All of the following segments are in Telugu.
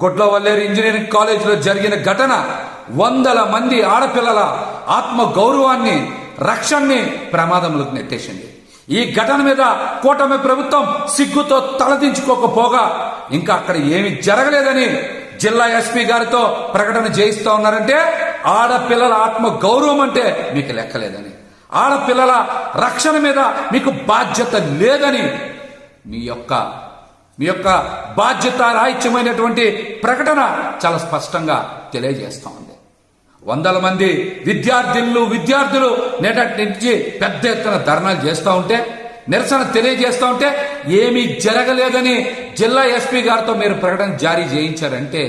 గుడ్లవల్లేరు ఇంజనీరింగ్ కాలేజీలో జరిగిన ఘటన వందల మంది ఆడపిల్లల ఆత్మ గౌరవాన్ని, రక్షణని ప్రమాదంలోకి నెట్టేసింది. ఈ ఘటన మీద కూటమి ప్రభుత్వం సిగ్గుతో తలదించుకోకపోగా ఇంకా అక్కడ ఏమి జరగలేదని జిల్లా ఎస్పీ గారితో ప్రకటన చేయిస్తా ఉన్నారంటే ఆడపిల్లల ఆత్మ గౌరవం అంటే మీకు లెక్కలేదని, ఆడపిల్లల రక్షణ మీద మీకు బాధ్యత లేదని మీ యొక్క బాధ్యత రాహిత్యమైనటువంటి ప్రకటన చాలా స్పష్టంగా తెలియజేస్తా ఉంది. వందల మంది విద్యార్థులు నేటి నుంచి పెద్ద ఎత్తున ధర్నాలు చేస్తూ ఉంటే, నిరసన తెలియజేస్తూ ఉంటే ఏమీ జరగలేదని జిల్లా ఎస్పీ గారితో మీరు ప్రకటన జారీ చేయించారంటే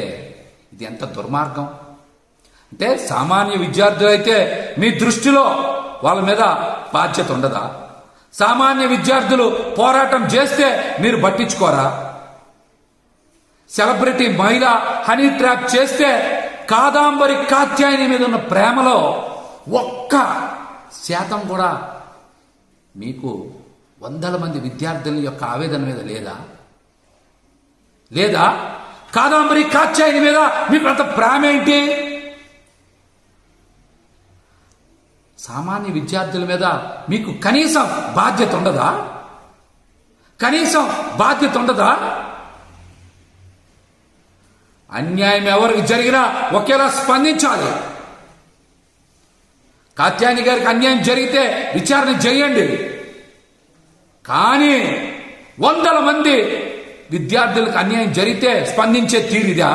ఇది ఎంత దుర్మార్గం. అంటే సామాన్య విద్యార్థులు అయితే మీ దృష్టిలో వాళ్ళ మీద బాధ్యత ఉండదా? సామాన్య విద్యార్థులు పోరాటం చేస్తే మీరు పట్టించుకోరా? సెలబ్రిటీ మహిళ హనీ ట్రాప్ చేస్తే కాదాంబరి కాత్యాయని మీద ఉన్న ప్రేమలో 1% కూడా మీకు వందల మంది విద్యార్థుల యొక్క ఆవేదన మీద లేదా? కాదాంబరి కాత్యాయని మీద మీకు అంత ప్రేమ ఏంటి? సామాన్య విద్యార్థుల మీద మీకు కనీసం బాధ్యత ఉండదా? అన్యాయం ఎవరికి జరిగినా ఒకేలా స్పందించాలి. కాత్యాయని గారికి అన్యాయం జరిగితే విచారణ చేయండి. కానీ వందల మంది విద్యార్థులకు అన్యాయం జరిగితే స్పందించే తీరిదా?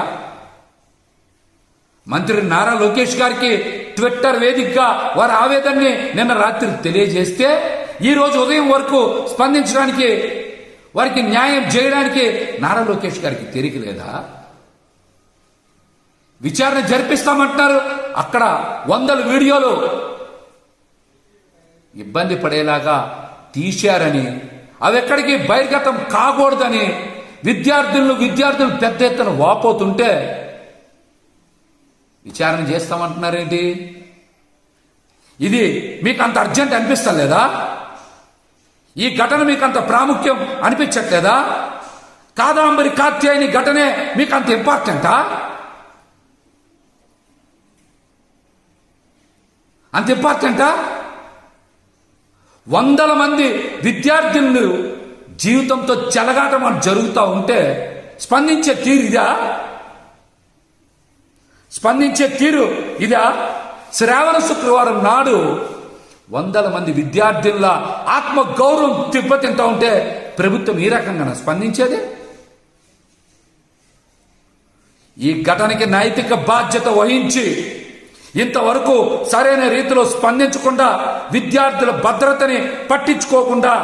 మంత్రి నారా లోకేష్ గారికి ట్విట్టర్ వేదికగా వారి ఆవేదనని నిన్న రాత్రి తెలియజేస్తే ఈ రోజు ఉదయం వరకు స్పందించడానికి, వారికి న్యాయం చేయడానికి నారా లోకేష్ గారికి తీరిక లేదా? విచారణ జరిపిస్తామంటున్నారు. అక్కడ వందల వీడియోలు ఇబ్బంది పడేలాగా తీశారని, అవి ఎక్కడికి బహిర్గతం కాకూడదని విద్యార్థులు పెద్ద ఎత్తున వాపోతుంటే విచారణ చేస్తామంటున్నారేంటి? ఇది మీకు అంత అర్జెంట్ అనిపిస్తలేదా? ఈ ఘటన మీకు అంత ప్రాముఖ్యం అనిపించట్లేదా? కాదాంబరి కాత్యాయని ఘటనే మీకు అంత ఇంపార్టెంటా? వందల మంది విద్యార్థులు జీవితంతో చెలగాటం జరుగుతూ ఉంటే స్పందించే తీరు ఇదా? శ్రావణ శుక్రవారం నాడు వందల మంది విద్యార్థుల ఆత్మ గౌరవం తింటూ ఉంటే ప్రభుత్వం ఈ రకంగా స్పందించేది? ఈ ఘటనకి నైతిక బాధ్యత వహించి ఇంతవరకు సరైన రీతిలో స్పందించకుండా, విద్యార్థుల భద్రతని పట్టించుకోకుండా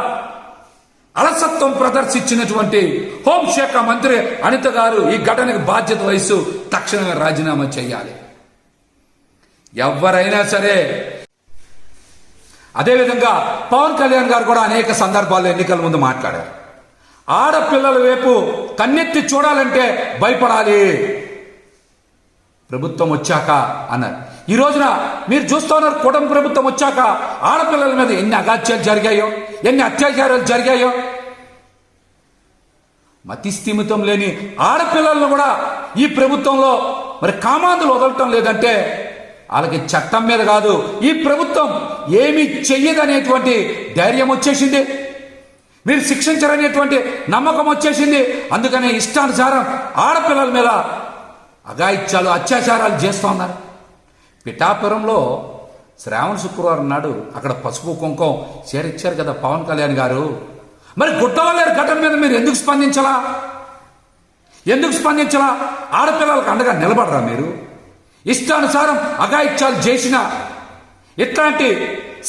అలసత్వం ప్రదర్శించినటువంటి హోంశాఖ మంత్రి అనిత గారు ఈ ఘటనకు బాధ్యత వహిస్తూ తక్షణమే రాజీనామా చేయాలి. ఎవరైనా సరే. అదేవిధంగా పవన్ కళ్యాణ్ గారు కూడా అనేక సందర్భాల్లో ఎన్నికల ముందు మాట్లాడారు. ఆడపిల్లల వైపు కన్నెత్తి చూడాలంటే భయపడాలి ప్రభుత్వం వచ్చాక అన్నారు. ఈ రోజున మీరు చూస్తున్నారు, కూటమి ప్రభుత్వం వచ్చాక ఆడపిల్లల మీద ఎన్ని అగాత్యాలు జరిగాయో, ఎన్ని అత్యాచారాలు జరిగాయో. మతి స్థిమితం లేని ఆడపిల్లలను కూడా ఈ ప్రభుత్వంలో మరి కామాంధులు వదలటం లేదంటే వాళ్ళకి చట్టం మీద కాదు, ఈ ప్రభుత్వం ఏమీ చెయ్యదనేటువంటి ధైర్యం వచ్చేసింది. మీరు శిక్షించరనేటువంటి నమ్మకం వచ్చేసింది. అందుకనే ఇష్టానుసారం ఆడపిల్లల మీద అఘాయిత్యాలు, అత్యాచారాలు చేస్తూ ఉన్నారు. పిఠాపురంలో శ్రావణ శుక్రవారం నాడు అక్కడ పసుపు కుంకం చేరిచ్చారు కదా పవన్ కళ్యాణ్ గారు. మరి గుడ్డవల్లేరు ఘటన మీద మీరు ఎందుకు స్పందించలా? ఆడపిల్లలకు అండగా నిలబడరా మీరు? ఇష్టానుసారం అఘాయిత్యాలు చేసిన ఇట్లాంటి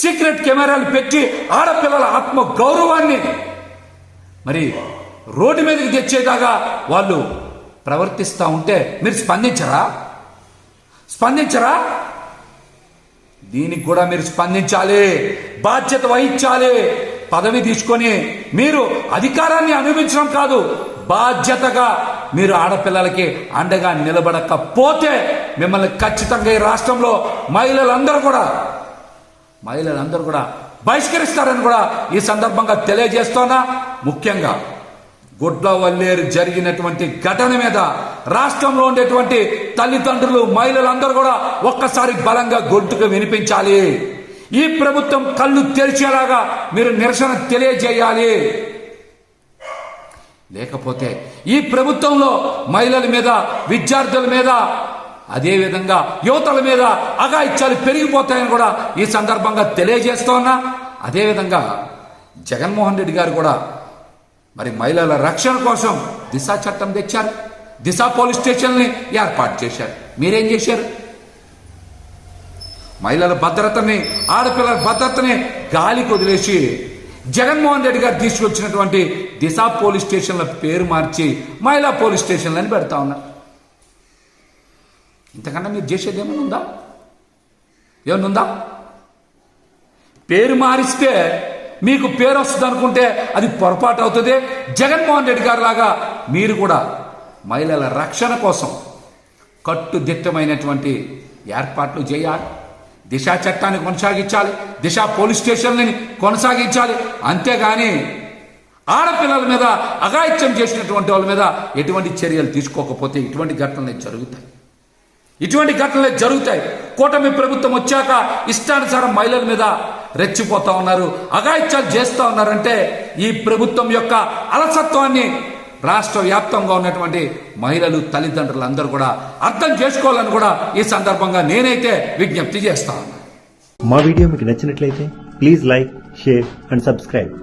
సీక్రెట్ కెమెరాలు పెట్టి ఆడపిల్లల ఆత్మ గౌరవాన్ని మరి రోడ్డు మీదకి తెచ్చేదాకా వాళ్ళు ప్రవర్తిస్తూ ఉంటే మీరు స్పందించరా? దీనికి కూడా మీరు స్పందించాలి, బాధ్యత వహించాలి. పదవి తీసుకొని మీరు అధికారాన్ని అనుభవించడం కాదు, బాధ్యతగా మీరు ఆడపిల్లలకి అండగా నిలబడకపోతే మిమ్మల్ని ఖచ్చితంగా ఈ రాష్ట్రంలో మహిళలందరూ కూడా బహిష్కరిస్తారని కూడా ఈ సందర్భంగా తెలియజేస్తున్నా. ముఖ్యంగా గుడ్లవల్లేరు జరిగినటువంటి ఘటన మీద రాష్ట్రంలో ఉండేటువంటి తల్లిదండ్రులు మహిళలందరూ కూడా ఒక్కసారి బలంగా గొంతుకు వినిపించాలి. ఈ ప్రభుత్వం కళ్ళు తెరిచేలాగా మీరు నిరసన తెలియజేయాలి. లేకపోతే ఈ ప్రభుత్వంలో మహిళల మీద, విద్యార్థుల మీద, అదేవిధంగా యువతల మీద అఘాయిత్యాలు పెరిగిపోతాయని కూడా ఈ సందర్భంగా తెలియజేస్తూ ఉన్నా. అదేవిధంగా జగన్మోహన్ రెడ్డి గారు కూడా మరి మహిళల రక్షణ కోసం దిశ చట్టం తెచ్చారు. దిశ పోలీస్ స్టేషన్ని ఏర్పాటు చేశారు. మీరేం చేశారు? మహిళల భద్రతని, ఆడపిల్లల భద్రతని గాలికి వదిలేసి జగన్మోహన్ రెడ్డి గారు తీసుకొచ్చినటువంటి దిశ పోలీస్ స్టేషన్ల పేరు మార్చి మహిళా పోలీస్ స్టేషన్లని పెడతా ఉన్నారు. ఇంతకన్నా మీరు చేసేది ఏమైనా ఉందా? ఏమన్నా ఉందా? పేరు మారిస్తే మీకు పేరు వస్తుంది అనుకుంటే అది పొరపాటు అవుతుంది. జగన్మోహన్ రెడ్డి గారి లాగా మీరు కూడా మహిళల రక్షణ కోసం కట్టుదిట్టమైనటువంటి ఏర్పాట్లు చేయాలి. దిశ చట్టాన్ని కొనసాగించాలి. దిశ పోలీస్ స్టేషన్లని కొనసాగించాలి. అంతేగాని ఆడపిల్లల మీద అఘాయిత్యం చేసినటువంటి వాళ్ళ మీద ఎటువంటి చర్యలు తీసుకోకపోతే ఇటువంటి ఘటనలు జరుగుతాయి. కూటమి ప్రభుత్వం వచ్చాక ఇష్టానుసారం మహిళల మీద రెచ్చిపోతా ఉన్నారు, అఘాయిత్యాలు చేస్తూ ఉన్నారంటే ఈ ప్రభుత్వం యొక్క అలసత్వాన్ని రాష్ట్ర వ్యాప్తంగా ఉన్నటువంటి మహిళలు, తల్లిదండ్రులు అందరూ కూడా అర్థం చేసుకోవాలని కూడా ఈ సందర్భంగా నేనైతే విజ్ఞప్తి చేస్తా ఉన్నాను. మా వీడియో మీకు నచ్చినట్లయితే please like, share and subscribe.